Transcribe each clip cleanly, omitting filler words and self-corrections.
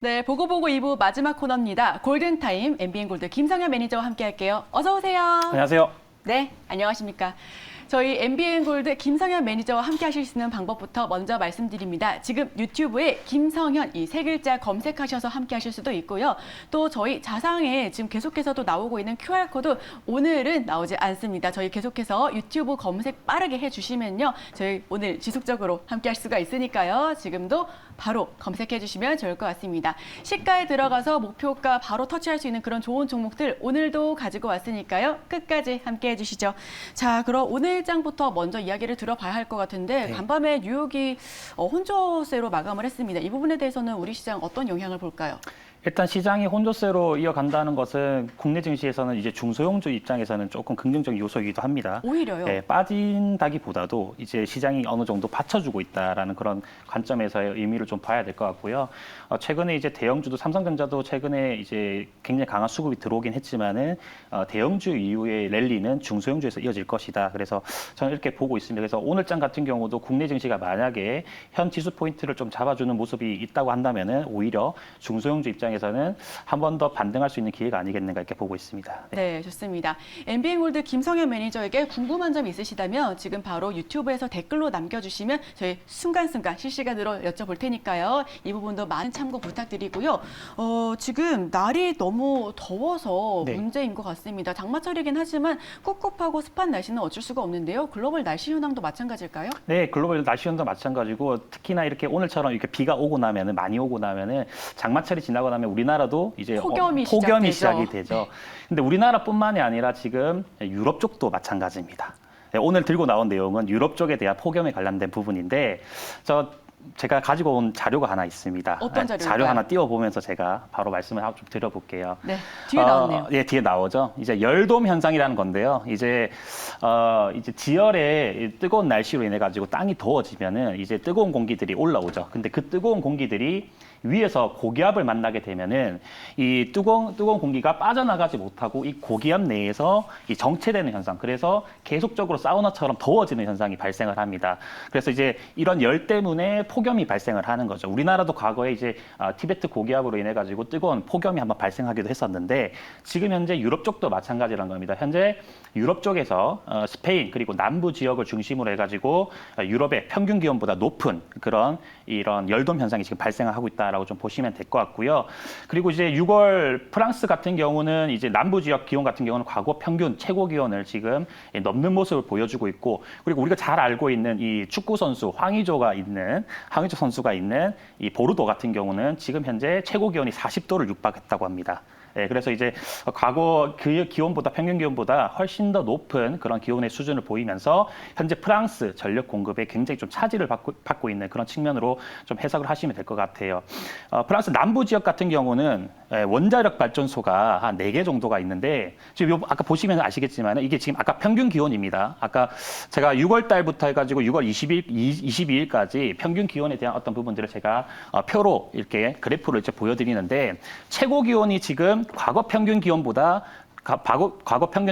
네, 보고보고 2부 마지막 코너입니다. 골든타임 MBN골드 김성현 매니저와 함께할게요. 어서 오세요. 안녕하세요. 네, 안녕하십니까. 저희 MBN골드 김성현 매니저와 함께 하실 수 있는 방법부터 먼저 말씀드립니다. 지금 유튜브에 김성현 이 세 글자 검색하셔서 함께 하실 수도 있고요. 또 저희 자상에 지금 계속해서도 나오고 있는 QR코드 오늘은 나오지 않습니다. 저희 계속해서 유튜브 검색 빠르게 해주시면요. 저희 오늘 지속적으로 함께 할 수가 있으니까요. 지금도 바로 검색해 주시면 좋을 것 같습니다. 시가에 들어가서 목표가 바로 터치할 수 있는 그런 좋은 종목들 오늘도 가지고 왔으니까요. 끝까지 함께 해주시죠. 자, 그럼 오늘 장부터 먼저 이야기를 들어봐야 할 것 같은데 네. 간밤에 뉴욕이 혼조세로 마감을 했습니다. 이 부분에 대해서는 우리 시장 어떤 영향을 볼까요? 일단 시장이 혼조세로 이어간다는 것은 국내 증시에서는 이제 중소형주 입장에서는 조금 긍정적인 요소이기도 합니다. 오히려요. 네, 빠진다기보다도 이제 시장이 어느 정도 받쳐주고 있다라는 그런 관점에서의 의미를 좀 봐야 될 것 같고요. 최근에 이제 대형주도 삼성전자도 최근에 이제 굉장히 강한 수급이 들어오긴 했지만은 대형주 이후의 랠리는 중소형주에서 이어질 것이다. 그래서 저는 이렇게 보고 있습니다. 그래서 오늘장 같은 경우도 국내 증시가 만약에 현 지수 포인트를 좀 잡아주는 모습이 있다고 한다면은 오히려 중소형주 입장에서는 한 번 더 반등할 수 있는 기회가 아니겠는가 이렇게 보고 있습니다. 네, 좋습니다. MBN골드 김성현 매니저에게 궁금한 점 있으시다면 지금 바로 유튜브에서 댓글로 남겨주시면 저희 순간순간 실시간으로 여쭤볼 테니까요. 이 부분도 많은 참고 부탁드리고요. 지금 날이 너무 더워서 네. 문제인 것 같습니다. 장마철이긴 하지만 꿉꿉하고 습한 날씨는 어쩔 수가 없는데요. 글로벌 날씨 현황도 마찬가지일까요? 네, 글로벌 날씨 현도 마찬가지고 특히나 이렇게 오늘처럼 이렇게 비가 오고 나면은 많이 오고 나면은 장마철이 지나고 나면 우리나라도 이제 폭염이 시작이 되죠. 근데 우리나라뿐만이 아니라 지금 유럽 쪽도 마찬가지입니다. 네, 오늘 들고 나온 내용은 유럽 쪽에 대한 폭염에 관련된 부분인데 제가 가지고 온 자료가 하나 있습니다. 어떤 자료일까요? 자료 하나 띄워보면서 제가 바로 말씀을 좀 드려볼게요. 네, 뒤에 나왔네요. 예, 뒤에 나오죠. 이제 열돔 현상이라는 건데요. 이제 지열의 뜨거운 날씨로 인해 가지고 땅이 더워지면은 이제 뜨거운 공기들이 올라오죠. 근데 그 뜨거운 공기들이 위에서 고기압을 만나게 되면은 이 뜨거운 공기가 빠져나가지 못하고 이 고기압 내에서 이 정체되는 현상. 그래서 계속적으로 사우나처럼 더워지는 현상이 발생을 합니다. 그래서 이제 이런 열 때문에 폭염이 발생을 하는 거죠. 우리나라도 과거에 이제 티베트 고기압으로 인해 가지고 뜨거운 폭염이 한번 발생하기도 했었는데 지금 현재 유럽 쪽도 마찬가지라는 겁니다. 현재 유럽 쪽에서 스페인 그리고 남부 지역을 중심으로 해가지고 유럽의 평균 기온보다 높은 이런 열돔 현상이 지금 발생하고 있다라고 좀 보시면 될 것 같고요. 그리고 이제 6월 프랑스 같은 경우는 이제 남부 지역 기온 같은 경우는 과거 평균 최고 기온을 지금 넘는 모습을 보여주고 있고, 그리고 우리가 잘 알고 있는 이 축구 선수 황의조 선수가 있는 이 보르도 같은 경우는 지금 현재 최고 기온이 40도를 육박했다고 합니다. 네, 그래서 이제 과거 그 기온보다 평균 기온보다 훨씬 더 높은 그런 기온의 수준을 보이면서 현재 프랑스 전력 공급에 굉장히 좀 차질을 받고 있는 그런 측면으로 좀 해석을 하시면 될 것 같아요. 프랑스 남부 지역 같은 경우는 원자력 발전소가 한 4개 정도가 있는데 지금 아까 보시면 아시겠지만 이게 지금 아까 평균 기온입니다. 아까 제가 6월 달부터 해가지고 6월 22일까지 평균 기온에 대한 어떤 부분들을 제가 표로 이렇게 그래프를 이제 보여드리는데 최고 기온이 지금 과거 평균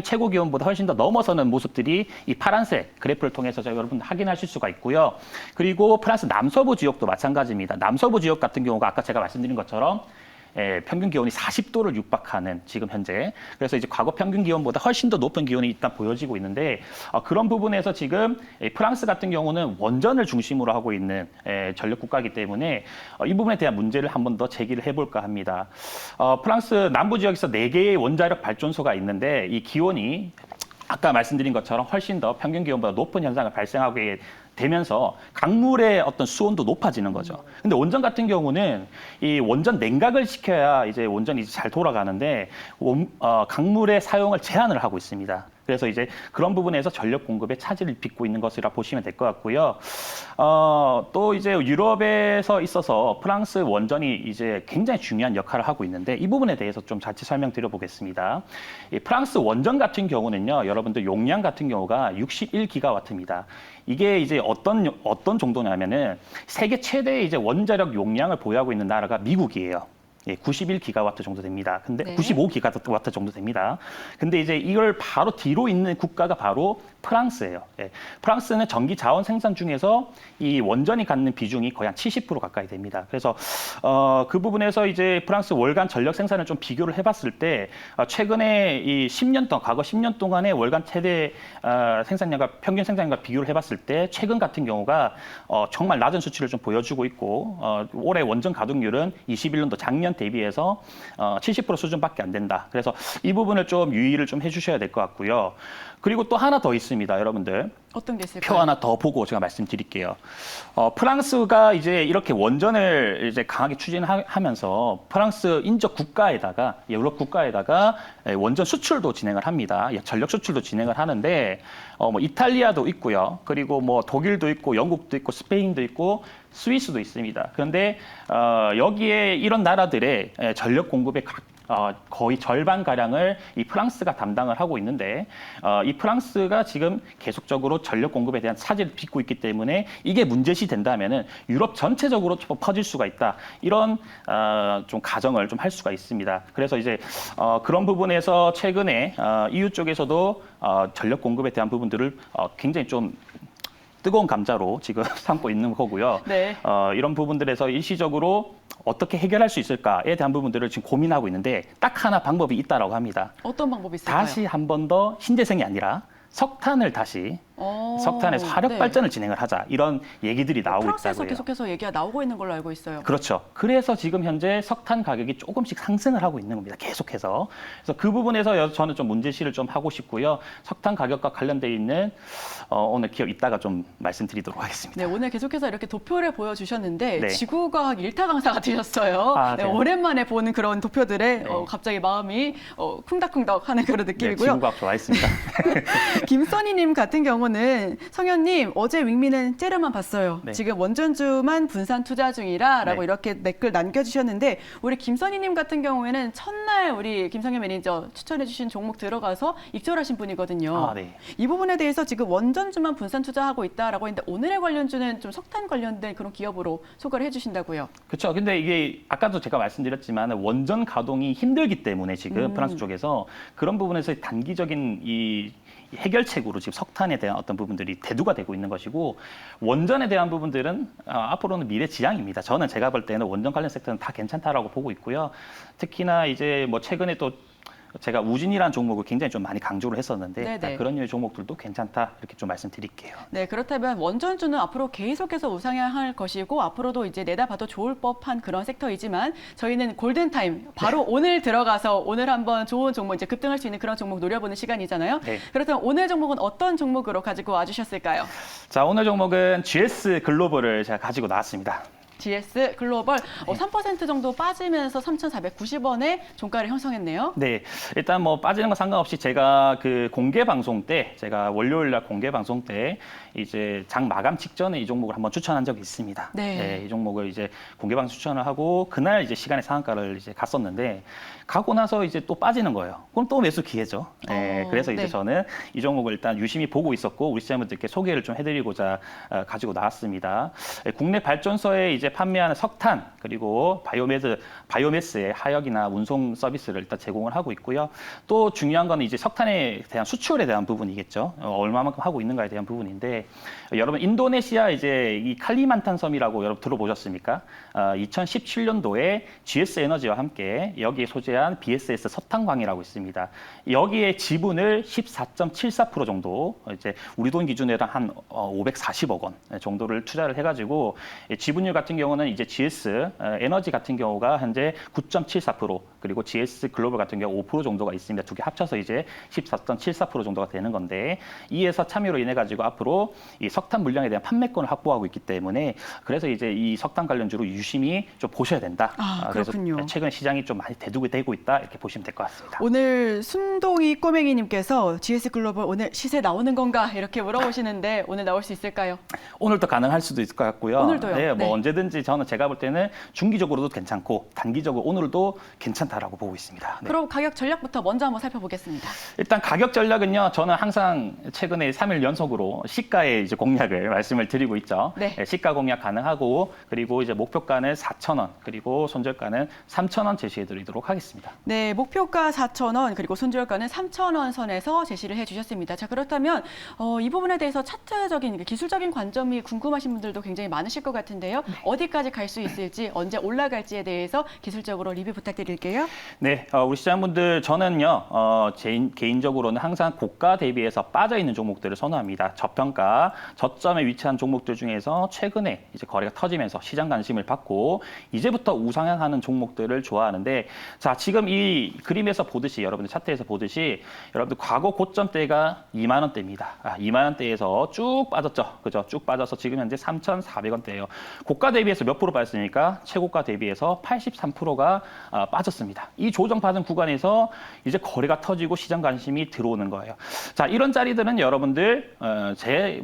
최고 기온보다 훨씬 더 넘어서는 모습들이 이 파란색 그래프를 통해서 여러분 확인하실 수가 있고요. 그리고 프랑스 남서부 지역도 마찬가지입니다. 남서부 지역 같은 경우가 아까 제가 말씀드린 것처럼 평균 기온이 40도를 육박하는 지금 현재. 그래서 이제 과거 평균 기온보다 훨씬 더 높은 기온이 일단 보여지고 있는데 그런 부분에서 지금 프랑스 같은 경우는 원전을 중심으로 하고 있는 전력 국가이기 때문에 이 부분에 대한 문제를 한 번 더 제기를 해볼까 합니다. 프랑스 남부 지역에서 4개의 원자력 발전소가 있는데 이 기온이 아까 말씀드린 것처럼 훨씬 더 평균 기온보다 높은 현상을 발생하게 되면서 강물의 어떤 수온도 높아지는 거죠. 근데 원전 같은 경우는 이 원전 냉각을 시켜야 이제 원전이 잘 돌아가는데 강물의 사용을 제한을 하고 있습니다. 그래서 이제 그런 부분에서 전력 공급에 차질을 빚고 있는 것이라 보시면 될 것 같고요. 또 이제 유럽에서 있어서 프랑스 원전이 이제 굉장히 중요한 역할을 하고 있는데 이 부분에 대해서 좀 자세히 설명드려보겠습니다. 이 프랑스 원전 같은 경우는요, 여러분들 용량 같은 경우가 61기가와트입니다. 이게 이제 어떤 정도냐면은 세계 최대의 이제 원자력 용량을 보유하고 있는 나라가 미국이에요. 91기가와트 정도 됩니다. 근데 네. 95기가와트 정도 됩니다. 근데 이제 이걸 바로 뒤로 있는 국가가 바로 프랑스예요. 예. 프랑스는 전기 자원 생산 중에서 이 원전이 갖는 비중이 거의 한 70% 가까이 됩니다. 그래서 그 부분에서 이제 프랑스 월간 전력 생산을 좀 비교를 해봤을 때 최근에 이 10년 동안 과거 10년 동안의 월간 최대 생산량과 평균 생산량과 비교를 해봤을 때 최근 같은 경우가 정말 낮은 수치를 좀 보여주고 있고 올해 원전 가동률은 21년도 작년 대비해서 70% 수준밖에 안 된다. 그래서 이 부분을 좀 유의를 좀 해주셔야 될 것 같고요. 그리고 또 하나 더 있습니다, 여러분들. 어떤 게 있을까요? 표 하나 더 보고 제가 말씀드릴게요. 프랑스가 이제 이렇게 원전을 이제 강하게 추진하면서 프랑스 인접 국가에다가 유럽 국가에다가 원전 수출도 진행을 합니다. 전력 수출도 진행을 하는데 뭐 이탈리아도 있고요. 그리고 뭐 독일도 있고 영국도 있고 스페인도 있고 스위스도 있습니다. 그런데 여기에 이런 나라들의 전력 공급의 거의 절반 가량을 이 프랑스가 담당을 하고 있는데 이 프랑스가 지금 계속적으로 전력 공급에 대한 차질을 빚고 있기 때문에 이게 문제시 된다면은 유럽 전체적으로 퍼질 수가 있다. 이런 좀 가정을 좀 할 수가 있습니다. 그래서 이제 그런 부분에서 최근에 EU 쪽에서도 전력 공급에 대한 부분들을 굉장히 좀 뜨거운 감자로 지금 삼고 있는 거고요. 네. 이런 부분들에서 일시적으로 어떻게 해결할 수 있을까에 대한 부분들을 지금 고민하고 있는데 딱 하나 방법이 있다라고 합니다. 어떤 방법이 있을까요? 다시 한 번 더 신재생이 아니라 석탄을 다시 석탄에서 화력 네. 발전을 진행을 하자 이런 얘기들이 나오고 프랑스에서 있다고요. 계속해서 얘기가 나오고 있는 걸로 알고 있어요. 그렇죠. 그래서 지금 현재 석탄 가격이 조금씩 상승을 하고 있는 겁니다. 계속해서. 그래서 그 부분에서 저는 좀 문제시를 좀 하고 싶고요. 석탄 가격과 관련돼 있는 오늘 기업 이따가 좀 말씀드리도록 하겠습니다. 네, 오늘 계속해서 이렇게 도표를 보여주셨는데 네. 지구과학 1타 강사가 되셨어요. 아, 네, 네. 오랜만에 보는 그런 도표들에 네. 갑자기 마음이 쿵닥쿵닥하는 그런 네, 느낌이고요. 지구과학 좋아했습니다. 김선희님 같은 경우는 성현님 어제 윙미는 째려만 봤어요. 네. 지금 원전주만 분산 투자 중이라라고 네. 이렇게 댓글 남겨주셨는데 우리 김선희님 같은 경우에는 첫날 우리 김성현 매니저 추천해주신 종목 들어가서 익절하신 분이거든요. 아, 네. 이 부분에 대해서 지금 원전주만 분산 투자하고 있다라고 했는데 오늘의 관련주는 좀 석탄 관련된 그런 기업으로 소개를 해주신다고요. 그렇죠. 근데 이게 아까도 제가 말씀드렸지만 원전 가동이 힘들기 때문에 지금 프랑스 쪽에서 그런 부분에서 단기적인 이 해결책으로 지금 석탄에 대한 어떤 부분들이 대두가 되고 있는 것이고 원전에 대한 부분들은 앞으로는 미래 지향입니다. 저는 제가 볼 때는 원전 관련 섹터는 다 괜찮다라고 보고 있고요. 특히나 이제 뭐 최근에 또 제가 우진이라는 종목을 굉장히 좀 많이 강조를 했었는데 네네. 그런 류의 종목들도 괜찮다 이렇게 좀 말씀드릴게요. 네, 그렇다면 원전주는 앞으로 계속해서 우상향할 것이고 앞으로도 이제 내다봐도 좋을 법한 그런 섹터이지만 저희는 골든타임 바로 오늘 들어가서 오늘 한번 좋은 종목 이제 급등할 수 있는 그런 종목 노려보는 시간이잖아요. 네. 그렇다면 오늘 종목은 어떤 종목으로 가지고 와주셨을까요? 자, 오늘 종목은 GS 글로벌을 제가 가지고 나왔습니다. GS 글로벌 3% 정도 빠지면서 3,490원에 종가를 형성했네요. 네, 일단 뭐 빠지는 건 상관없이 제가 그 공개 방송 때, 제가 월요일 날 공개 방송 때 이제 장 마감 직전에 이 종목을 한번 추천한 적이 있습니다. 네. 이 종목을 이제 공개 방송 추천을 하고 그날 이제 시간에 상한가를 이제 갔었는데 가고 나서 이제 또 빠지는 거예요. 그럼 또 매수 기회죠. 그래서 이제 네. 저는 이 종목을 일단 유심히 보고 있었고 우리 시장분들께 소개를 좀 해드리고자 가지고 나왔습니다. 국내 발전소에 이제 판매하는 석탄 그리고 바이오매스의 하역이나 운송 서비스를 일단 제공을 하고 있고요. 또 중요한 거는 이제 석탄에 대한 수출에 대한 부분이겠죠. 얼마만큼 하고 있는가에 대한 부분인데 여러분 인도네시아 이제 이 칼리만탄 섬이라고 여러분 들어보셨습니까? 2017년도에 GS 에너지와 함께 여기에 소재한 BSS 석탄광이라고 있습니다. 여기에 지분을 14.74% 정도 이제 우리 돈 기준으로 한 540억 원 정도를 투자를 해가지고 지분율 같은 경우는 이제 GS 에너지 같은 경우가 현재 9.74% 그리고 GS 글로벌 같은 경우 5% 정도가 있습니다. 두 개 합쳐서 이제 14.74% 정도가 되는 건데 이에서 참여로 인해 가지고 앞으로 이 석탄 물량에 대한 판매권을 확보하고 있기 때문에 그래서 이제 이 석탄 관련주로 유심히 좀 보셔야 된다. 그래서 그렇군요. 최근 시장이 좀 많이 대두가 되고 있다 이렇게 보시면 될 것 같습니다. 오늘 순동이 꼬맹이님께서 GS 글로벌 오늘 시세 나오는 건가 이렇게 물어보시는데 오늘 나올 수 있을까요? 오늘도 가능할 수도 있을 것 같고요. 오늘도요? 네, 뭐 네. 언제든지 얼마든지 제가 볼 때는 중기적으로도 괜찮고 단기적으로 오늘도 괜찮다라고 보고 있습니다. 네. 그럼 가격 전략부터 먼저 한번 살펴보겠습니다. 일단 가격 전략은요. 저는 항상 최근에 3일 연속으로 시가의 이제 공략을 말씀을 드리고 있죠. 네. 시가 공략 가능하고 그리고 이제 목표가는 4,000원 그리고 손절가는 3,000원 제시해 드리도록 하겠습니다. 네, 목표가 4,000원 그리고 손절가는 3,000원 선에서 제시를 해주셨습니다. 자, 그렇다면 이 부분에 대해서 차트적인 기술적인 관점이 궁금하신 분들도 굉장히 많으실 것 같은데요. 어디까지 갈 수 있을지 언제 올라갈지에 대해서 기술적으로 리뷰 부탁드릴게요. 네, 우리 시장분들 저는요 개인적으로는 항상 고가 대비해서 빠져 있는 종목들을 선호합니다. 저평가, 저점에 위치한 종목들 중에서 최근에 이제 거래가 터지면서 시장 관심을 받고 이제부터 우상향하는 종목들을 좋아하는데, 자 지금 이 그림에서 보듯이 여러분들 차트에서 보듯이 여러분들 과거 고점대가 2만 원대입니다. 2만 원대에서 쭉 빠졌죠, 그죠? 쭉 빠져서 지금 현재 3,400원대예요. 고가 대비해서 몇 프로 빠졌습니까? 최고가 대비해서 83%가 빠졌습니다. 이 조정받은 구간에서 이제 거래가 터지고 시장 관심이 들어오는 거예요. 자, 이런 자리들은 여러분들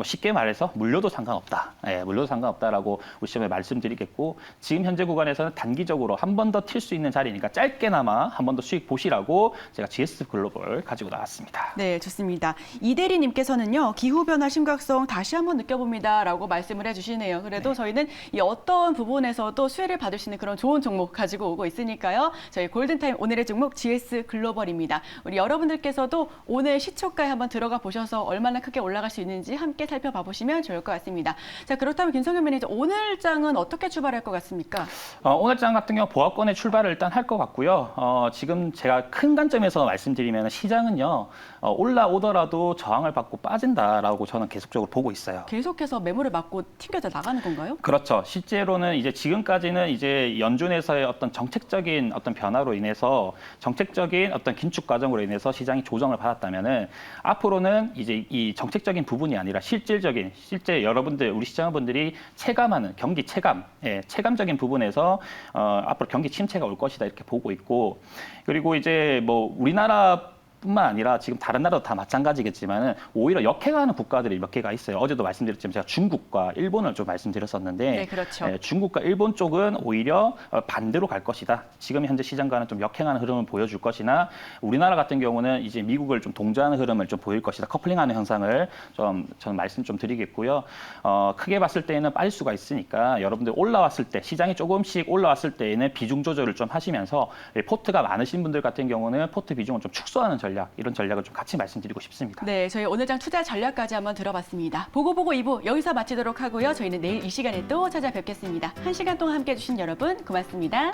쉽게 말해서 물려도 상관없다. 물려도 상관없다라고 우리 시험에 말씀드리겠고, 지금 현재 구간에서는 단기적으로 한 번 더 튈 수 있는 자리니까 짧게나마 한 번 더 수익 보시라고 제가 GS 글로벌 가지고 나왔습니다. 네, 좋습니다. 이대리님께서는요, 기후변화 심각성 다시 한번 느껴봅니다라고 말씀을 해주시네요. 그래도 저희는 이 어떤 부분에서도 수혜를 받을 수 있는 그런 좋은 종목 가지고 오고 있으니까요. 저희 골든타임 오늘의 종목 GS 글로벌입니다. 우리 여러분들께서도 오늘 시초가에 한번 들어가 보셔서 얼마나 크게 올라갈 수 있는지 함께 살펴봐 보시면 좋을 것 같습니다. 자, 그렇다면 김성현 매니저, 오늘 장은 어떻게 출발할 것 같습니까? 오늘 장 같은 경우 보합권의 출발을 일단 할 것 같고요. 지금 제가 큰 관점에서 말씀드리면 시장은요, 올라오더라도 저항을 받고 빠진다라고 저는 계속적으로 보고 있어요. 계속해서 매물을 맞고 튕겨져 나가는 건가요? 그렇죠. 실제로는 이제 지금까지는 이제 연준에서의 어떤 정책적인 어떤 변화로 인해서 정책적인 어떤 긴축 과정으로 인해서 시장이 조정을 받았다면은 앞으로는 이제 이 정책적인 부분이 아니라 실제 여러분들 우리 시장분들이 체감하는 경기 체감, 체감적인 부분에서 앞으로 경기 침체가 올 것이다 이렇게 보고 있고, 그리고 이제 뭐 우리나라 뿐만 아니라 지금 다른 나라도 다 마찬가지겠지만은 오히려 역행하는 국가들이 몇 개가 있어요. 어제도 말씀드렸지만 제가 중국과 일본을 좀 말씀드렸었는데, 네, 그렇죠. 중국과 일본 쪽은 오히려 반대로 갈 것이다. 지금 현재 시장과는 좀 역행하는 흐름을 보여줄 것이나, 우리나라 같은 경우는 이제 미국을 좀 동조하는 흐름을 좀 보일 것이다. 커플링하는 현상을 좀 저는 말씀 좀 드리겠고요. 크게 봤을 때에는 빠질 수가 있으니까 여러분들 올라왔을 때, 시장이 조금씩 올라왔을 때에는 비중 조절을 좀 하시면서 포트가 많으신 분들 같은 경우는 포트 비중을 좀 축소하는 이런 전략을 좀 같이 말씀드리고 싶습니다. 네, 저희 오늘장 투자 전략까지 한번 들어봤습니다. 보고 2부 여기서 마치도록 하고요. 저희는 내일 이 시간에 또 찾아뵙겠습니다. 1시간 동안 함께해 주신 여러분 고맙습니다.